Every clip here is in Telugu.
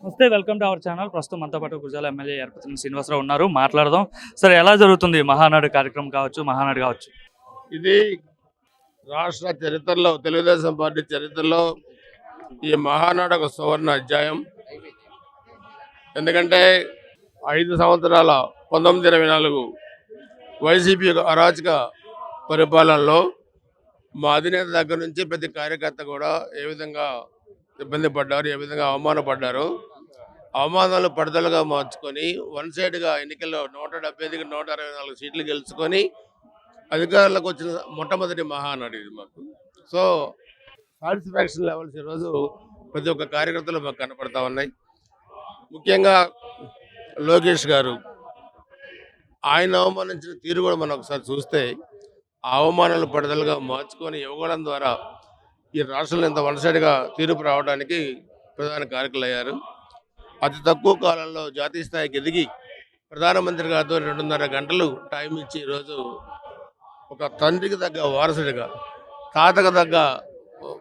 నమస్తే, వెల్కమ్ టు అవర్ ఛానల్. ప్రస్తుతం మనతో పాటు గురజాల ఎమ్మెల్యే ఎరపతినేని శ్రీనివాసరావు ఉన్నారు. మాట్లాడదాం. సరే, ఎలా జరుగుతుంది మహానాడు కార్యక్రమం కావచ్చు, మహానాడు కావచ్చు? ఇది రాష్ట్ర చరిత్రలో, తెలుగుదేశం పార్టీ చరిత్రలో ఈ మహానాడు ఒక సువర్ణ అధ్యాయం. ఎందుకంటే 5 సంవత్సరాల 1924 వైసీపీ అరాచక పరిపాలనలో మా అధినేత దగ్గర నుంచి ప్రతి కార్యకర్త కూడా ఏ విధంగా ఇబ్బంది పడ్డారు, ఏ విధంగా అవమానపడ్డారు. అవమానాలు పడదలుగా మార్చుకొని వన్ సైడ్గా ఎన్నికల్లో 175కి 164 సీట్లు గెలుచుకొని అధికారులకు వచ్చిన మొట్టమొదటి మహానాడు ఇది మాకు. సో సాటిస్ఫాక్షన్ లెవెల్స్ ఈరోజు ప్రతి ఒక్క కార్యకర్తలు మాకు కనపడతా ఉన్నాయి. ముఖ్యంగా లోకేష్ గారు ఆయన అవమానించిన తీరు కూడా మనం ఒకసారి చూస్తే ఆ అవమానాలు పడదలుగా మార్చుకొని ఇవ్వడం ద్వారా ఈ రాష్ట్రంలో ఇంత వన్ సైడ్గా తీర్పు రావడానికి ప్రధాన కారకులు అయ్యారు. అతి తక్కువ కాలంలో జాతీయ స్థాయికి ఎదిగి ప్రధానమంత్రి గారితో 2.5 గంటలు టైం ఇచ్చి ఈరోజు ఒక తండ్రికి తగ్గ వారసుడిగా, తాతకు తగ్గ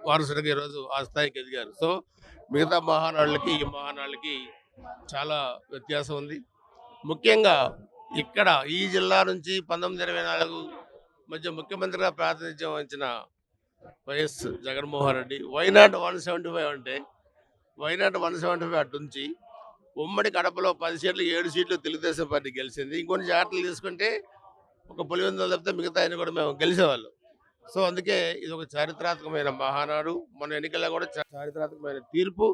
వారసుడిగా ఈరోజు ఆ స్థాయికి ఎదిగారు. సో మిగతా మహానాడులకి ఈ మహానాడులకి చాలా వ్యత్యాసం ఉంది. ముఖ్యంగా ఇక్కడ ఈ జిల్లా నుంచి 1924 మధ్య ముఖ్యమంత్రిగా ప్రాతినిధ్యం వహించిన వైఎస్ జగన్మోహన్ రెడ్డి వైనాట్ 175 అంటే వైనాట్ 175 అటు నుంచి ఉమ్మడి కడపలో 10 సీట్లు 7 సీట్లు తెలుగుదేశం పార్టీ గెలిచింది. ఇంకొన్ని జాగ్రత్తలు తీసుకుంటే ఒక పులివెందులు తప్పితే మిగతా ఆయన కూడా మేము గెలిచేవాళ్ళం. సో అందుకే ఇది ఒక చారిత్రాత్మకమైన మహానాడు. మన ఎన్నికల్లో కూడా చారిత్రాత్మకమైన తీర్పు.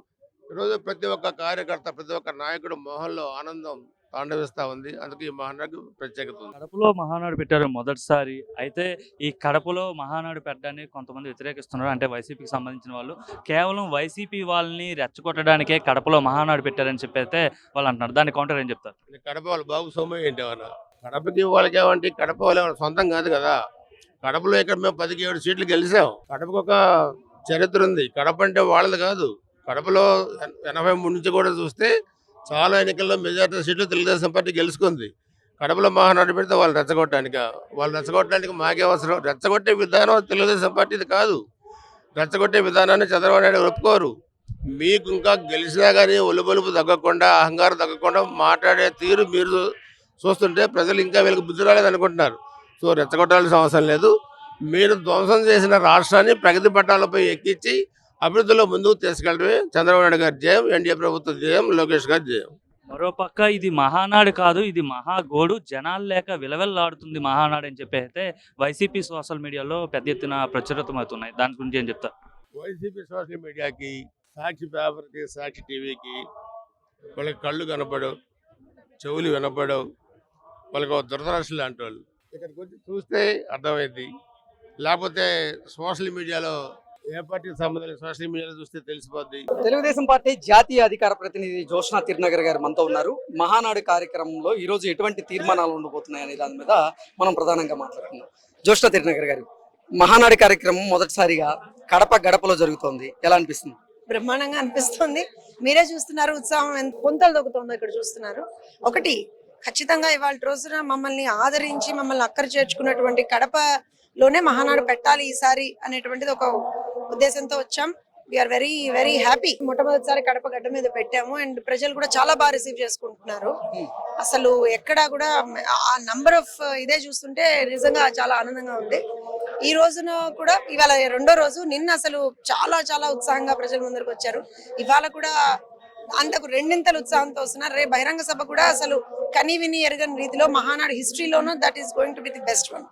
ఈరోజు ప్రతి ఒక్క కార్యకర్త, ప్రతి ఒక్క నాయకుడు మొహంలో ఆనందం తాండవిస్తూ ఉంది. అందుకే ఈ మహానాడు ప్రత్యేకత ఉంది. కడపలో మహానాడు పెట్టారు మొదటిసారి. అయితే ఈ కడపలో మహానాడు పెట్టడాన్ని కొంతమంది వ్యతిరేకిస్తున్నారు. అంటే వైసీపీకి సంబంధించిన వాళ్ళు కేవలం వైసీపీ వాళ్ళని రెచ్చగొట్టడానికే కడపలో మహానాడు పెట్టారని చెప్పైతే వాళ్ళు అంటున్నారు. దాన్ని కౌంటర్ ఏం చెప్తారు? కడప వాళ్ళు బాబు సోమయ్య ఏంటి ఏమన్నా కడపకి వాళ్ళకి ఏమంటే కడప వాళ్ళు ఏమన్నా సొంతం కాదు కదా. కడపలో ఇక్కడ మేము 10కి 7 సీట్లు గెలిచాం. కడపకు ఒక చరిత్ర ఉంది. కడప అంటే వాళ్ళది కాదు. కడపలో 83 నుంచి కూడా చూస్తే చాలా ఎన్నికల్లో మెజార్టీ సీట్లు తెలుగుదేశం పార్టీ గెలుచుకుంది. కడపలో మహానాడు పెడితే వాళ్ళు రెచ్చగొట్టడానికి మాకే అవసరం. రెచ్చగొట్టే విధానం తెలుగుదేశం పార్టీది కాదు. రెచ్చగొట్టే విధానాన్ని చంద్రబాబు నాయుడు ఒప్పుకోరు. మీకు ఇంకా గెలిచినా కానీ ఒలుబొలుపు తగ్గకుండా, అహంకారం తగ్గకుండా మాట్లాడే తీరు మీరు చూస్తుంటే ప్రజలు ఇంకా వీళ్ళకి బుద్ధి రాలేదనుకుంటున్నారు. సో రెచ్చగొట్టాల్సిన అవసరం లేదు. మీరు ధ్వంసం చేసిన రాష్ట్రాన్ని ప్రగతి పట్టాలపై ఎక్కించి అభివృద్ధిలో ముందుకు తీసుకెళ్ళడమే చంద్రబాబు నాయుడు గారి జయం, ఎన్డీఏ ప్రభుత్వ జయం, లోకేష్ గారి జయం. మరోపక్క ఇది మహానాడు కాదు, ఇది మహాగోడు, జనాలు లేక విలవెల్లాడుతుంది మహానాడు అని చెప్పి అయితే వైసీపీ సోషల్ మీడియాలో పెద్ద ఎత్తున ప్రచురితమవుతున్నాయి. దాని గురించి ఏం చెప్తారు? వైసీపీ సోషల్ మీడియాకి, సాక్షి పేపర్కి, సాక్షి టీవీకి వాళ్ళకి కళ్ళు కనపడవు, చెవులు వినపడవు. వాళ్ళకి దురదృష్టం లాంటి వాళ్ళు. ఇక్కడికి వచ్చి చూస్తే అర్థమైంది. లేకపోతే సోషల్ మీడియాలో ఏ పార్టీకి సంబంధించిన సోషల్ మీడియాలో చూస్తే తెలిసిపోద్ది. తెలుగుదేశం పార్టీ జాతీయ అధికార ప్రతినిధి జోష్నా తిరునగర్ గారు మనతో ఉన్నారు. మహానాడు కార్యక్రమంలో ఈ రోజు ఎటువంటి తీర్మానాలు ఉండబోతున్నాయి అనే దాని మీద మనం ప్రధానంగా మాట్లాడుతున్నాం. జోష్నా తిరునగర్ గారు, మహానాడు కార్యక్రమం మొదటిసారిగా కడప గడపలో జరుగుతోంది, ఎలా అనిపిస్తుంది? బ్రహ్మాండంగా అనిపిస్తుంది. మీరే చూస్తున్నారు, ఉత్సాహం ఎంత పొంతలు దొక్కుతుందో ఇక్కడ చూస్తున్నారు. ఒకటి ఖచ్చితంగా ఇవాళ రోజున మమ్మల్ని ఆదరించి మమ్మల్ని అక్కర చేర్చుకున్నటువంటి కడపలోనే మహానాడు పెట్టాలి ఈసారి అనేటువంటిది ఒక ఉద్దేశంతో వచ్చాం. We are very very happy. మొట్టమొదటిసారి కడప గడ్డ మీద పెట్టాము అండ్ ప్రజలు కూడా చాలా బాగా రిసీవ్ చేసుకుంటున్నారు. అసలు ఎక్కడా కూడా ఆ నంబర్ ఆఫ్ ఇదే చూస్తుంటే నిజంగా చాలా ఆనందంగా ఉంది. ఈ రోజున కూడా ఇవాళ 2వ రోజు, నిన్న అసలు చాలా చాలా ఉత్సాహంగా ప్రజల ముందరకు వచ్చారు. ఇవాళ కూడా అంతకు 2 ఉత్సాహంతో వస్తున్నారు. రేపు బహిరంగ సభ కూడా అసలు కని విని ఎరగని రీతిలో మహానాడు హిస్టరీలోనూ that is going to be the best one.